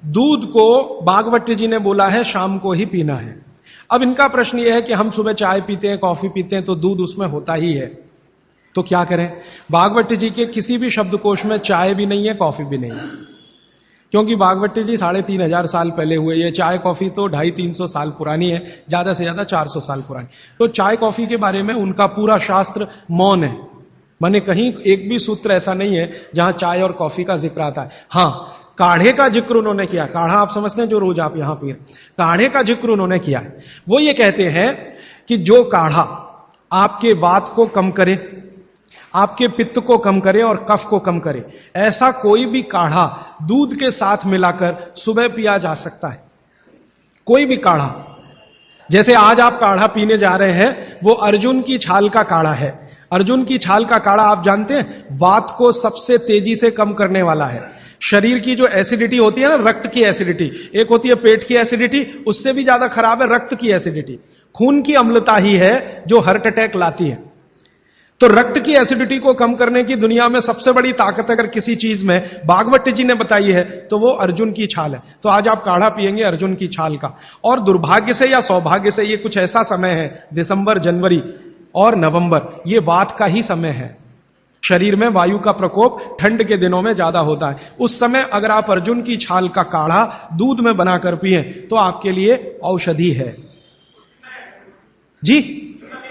दूध को भागवत जी ने बोला है शाम को ही पीना है। अब इनका प्रश्न यह है कि हम सुबह चाय पीते हैं, कॉफी पीते हैं, तो दूध उसमें होता ही है, तो क्या करें? भागवत जी के किसी भी शब्दकोश में चाय भी नहीं है, कॉफी भी नहीं है, क्योंकि भागवत जी 3500 साल पहले हुए। ये चाय कॉफी तो 250-300 साल पुरानी है, ज्यादा से ज्यादा 400 साल पुरानी। तो चाय कॉफी के बारे में उनका पूरा शास्त्र मौन है, माने कहीं एक भी सूत्र ऐसा नहीं है जहां चाय और कॉफी का जिक्र आता है। हां, काढ़े का जिक्र उन्होंने किया। काढ़ा आप समझते हैं जो रोज आप यहां पी रहे, काढ़े का जिक्र उन्होंने किया है। वो ये कहते हैं कि जो काढ़ा आपके वात को कम करे, आपके पित्त को कम करे और कफ को कम करे, ऐसा कोई भी काढ़ा दूध के साथ मिलाकर सुबह पिया जा सकता है। कोई भी काढ़ा, जैसे आज आप काढ़ा पीने जा रहे हैं, वो अर्जुन की छाल का काढ़ा है। अर्जुन की छाल का काढ़ा आप जानते हैं वात को सबसे तेजी से कम करने वाला है। शरीर की जो एसिडिटी होती है ना, रक्त की एसिडिटी, एक होती है पेट की एसिडिटी, उससे भी ज्यादा खराब है रक्त की एसिडिटी। खून की अम्लता ही है जो हार्ट अटैक लाती है। तो रक्त की एसिडिटी को कम करने की दुनिया में सबसे बड़ी ताकत अगर किसी चीज में भागवत जी ने बताई है तो वो अर्जुन की छाल है। तो आज आप काढ़ा पिएंगे अर्जुन की छाल का। और दुर्भाग्य से या सौभाग्य से ये कुछ ऐसा समय है, दिसंबर, जनवरी और नवंबर, ये वात का ही समय है। शरीर में वायु का प्रकोप ठंड के दिनों में ज्यादा होता है। उस समय अगर आप अर्जुन की छाल का काढ़ा दूध में बनाकर पिए तो आपके लिए औषधि है। जी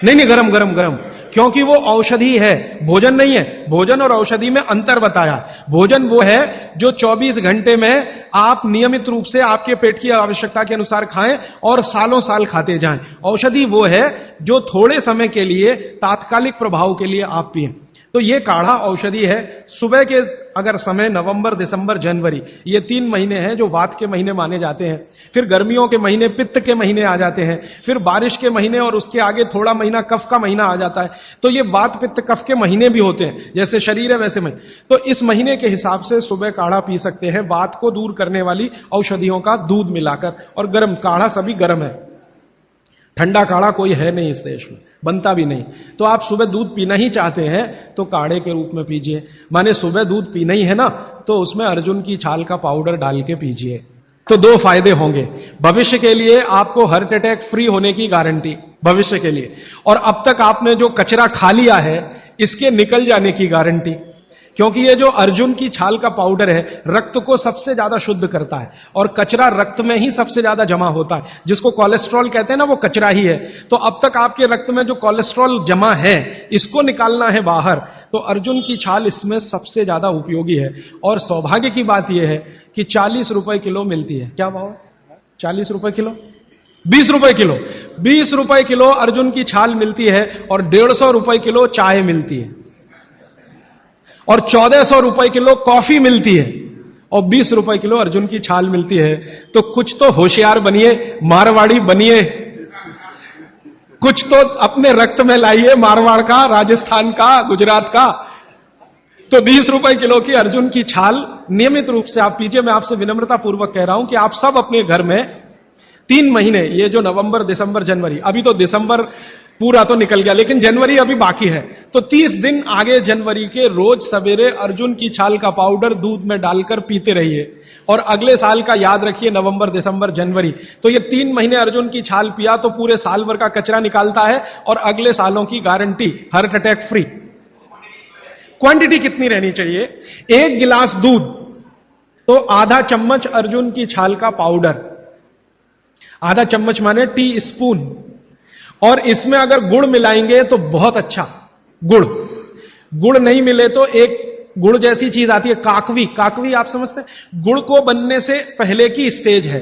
नहीं, गरम गरम गरम, क्योंकि वो औषधि है, भोजन नहीं है। भोजन और औषधि में अंतर बताया। भोजन वो है जो 24 घंटे में आप नियमित रूप से आपके पेट की आवश्यकता के अनुसार खाएं और सालों साल खाते जाएं। औषधि वो है जो थोड़े समय के लिए, तात्कालिक प्रभाव के लिए आप पिएं। तो ये काढ़ा औषधि है। सुबह के अगर समय नवंबर, दिसंबर, जनवरी, ये 3 महीने हैं जो वात के महीने माने जाते हैं। फिर गर्मियों के महीने पित्त के महीने आ जाते हैं। फिर बारिश के महीने और उसके आगे थोड़ा महीना कफ का महीना आ जाता है। तो ये वात, पित्त, कफ के महीने भी होते हैं, जैसे शरीर है वैसे महीने। तो इस महीने के हिसाब से सुबह काढ़ा पी सकते हैं, वात को दूर करने वाली औषधियों का दूध मिलाकर। और गर्म काढ़ा सभी गर्म है, ठंडा काढ़ा कोई है नहीं इस देश में, बनता भी नहीं। तो आप सुबह दूध पीना ही चाहते हैं तो काढ़े के रूप में पीजिए। माने सुबह दूध पीना ही है ना, तो उसमें अर्जुन की छाल का पाउडर डाल के पीजिए। तो 2 फायदे होंगे। भविष्य के लिए आपको हार्ट अटैक फ्री होने की गारंटी, भविष्य के लिए। और अब तक आपने जो कचरा खा लिया है इसके निकल जाने की गारंटी, क्योंकि ये जो अर्जुन की छाल का पाउडर है रक्त को सबसे ज्यादा शुद्ध करता है। और कचरा रक्त में ही सबसे ज्यादा जमा होता है, जिसको कोलेस्ट्रॉल कहते हैं ना, वो कचरा ही है। तो अब तक आपके रक्त में जो कोलेस्ट्रॉल जमा है इसको निकालना है बाहर, तो अर्जुन की छाल इसमें सबसे ज्यादा उपयोगी है। और सौभाग्य की बात यह है कि 40 रुपए किलो मिलती है। क्या भाव? 40 रुपए किलो, 20 रुपए किलो, 20 रुपए किलो अर्जुन की छाल मिलती है। और 150 रुपए किलो चाय मिलती है, और 1400 रुपए किलो कॉफी मिलती है, और 20 रुपए किलो अर्जुन की छाल मिलती है। तो कुछ तो होशियार बनिए, मारवाड़ी बनिए, कुछ तो अपने रक्त में लाइए, मारवाड़ का, राजस्थान का, गुजरात का। तो 20 रुपए किलो की अर्जुन की छाल नियमित रूप से आप पीजिए। मैं आपसे विनम्रता पूर्वक कह रहा हूं कि आप सब अपने घर में 3 महीने, ये जो नवंबर, दिसंबर, जनवरी, अभी तो दिसंबर पूरा तो निकल गया लेकिन जनवरी अभी बाकी है, तो 30 दिन आगे जनवरी के रोज सवेरे अर्जुन की छाल का पाउडर दूध में डालकर पीते रहिए। और अगले साल का याद रखिए, नवंबर, दिसंबर, जनवरी, तो ये 3 महीने अर्जुन की छाल पिया तो पूरे साल भर का कचरा निकालता है और अगले सालों की guarantee, heart attack free. Quantity कितनी रहनी चाहिए? 1 गिलास दूध तो आधा चम्मच अर्जुन की छाल का पाउडर, आधा चम्मच माने टी स्पून। और इसमें अगर गुड़ मिलाएंगे तो बहुत अच्छा। गुड़ नहीं मिले तो एक गुड़ जैसी चीज आती है, काकवी। काकवी आप समझते हैं? गुड़ को बनने से पहले की स्टेज है,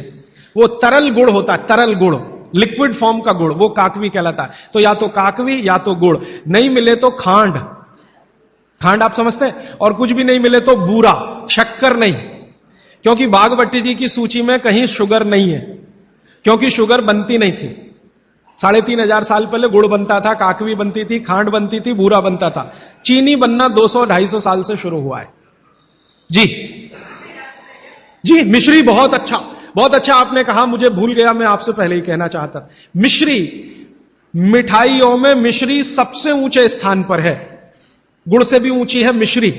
वो तरल गुड़ होता है, तरल गुड़, लिक्विड फॉर्म का गुड़, वो काकवी कहलाता है। तो या तो काकवी या तो गुड़, नहीं मिले तो खांड। खांड आप समझते हैं? और कुछ भी नहीं मिले तो बूरा, शक्कर नहीं, क्योंकि भागवती जी की सूची में कहीं शुगर नहीं है, क्योंकि शुगर बनती नहीं थी। 3500 साल पहले गुड़ बनता था, काकवी बनती थी, खांड बनती थी, बूरा बनता था। चीनी बनना 200-250 साल से शुरू हुआ है। जी मिश्री बहुत अच्छा, बहुत अच्छा आपने कहा, मुझे भूल गया, मैं आपसे पहले ही कहना चाहता था। मिश्री, मिठाइयों में मिश्री सबसे ऊंचे स्थान पर है, गुड़ से भी ऊंची है मिश्री।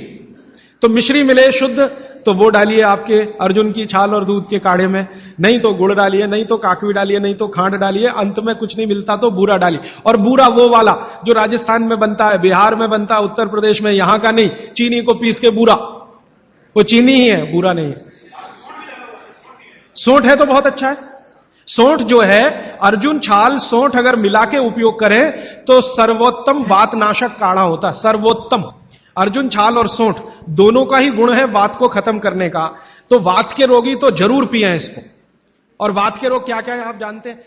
तो मिश्री मिले शुद्ध, तो वो डालिए आपके अर्जुन की छाल और दूध के काढ़े में, नहीं तो गुड़ डालिए, नहीं तो काकवी डालिए, नहीं तो खांड डालिए, अंत में कुछ नहीं मिलता तो बूरा डालिए। और बूरा वो वाला जो राजस्थान में बनता है, बिहार में बनता है, उत्तर प्रदेश में, यहां का नहीं, चीनी को पीस के बूरा, वो चीनी ही है, बूरा नहीं है। सोंठ है तो बहुत अच्छा है। सोंठ जो है, अर्जुन छाल सोंठ अगर मिला के उपयोग करें तो सर्वोत्तम वातनाशक काढ़ा होता है, सर्वोत्तम। अर्जुन छाल और सोंठ दोनों का ही गुण है वात को खत्म करने का। तो वात के रोगी तो जरूर पिए इसको। और वात के रोग क्या क्या है आप जानते हैं?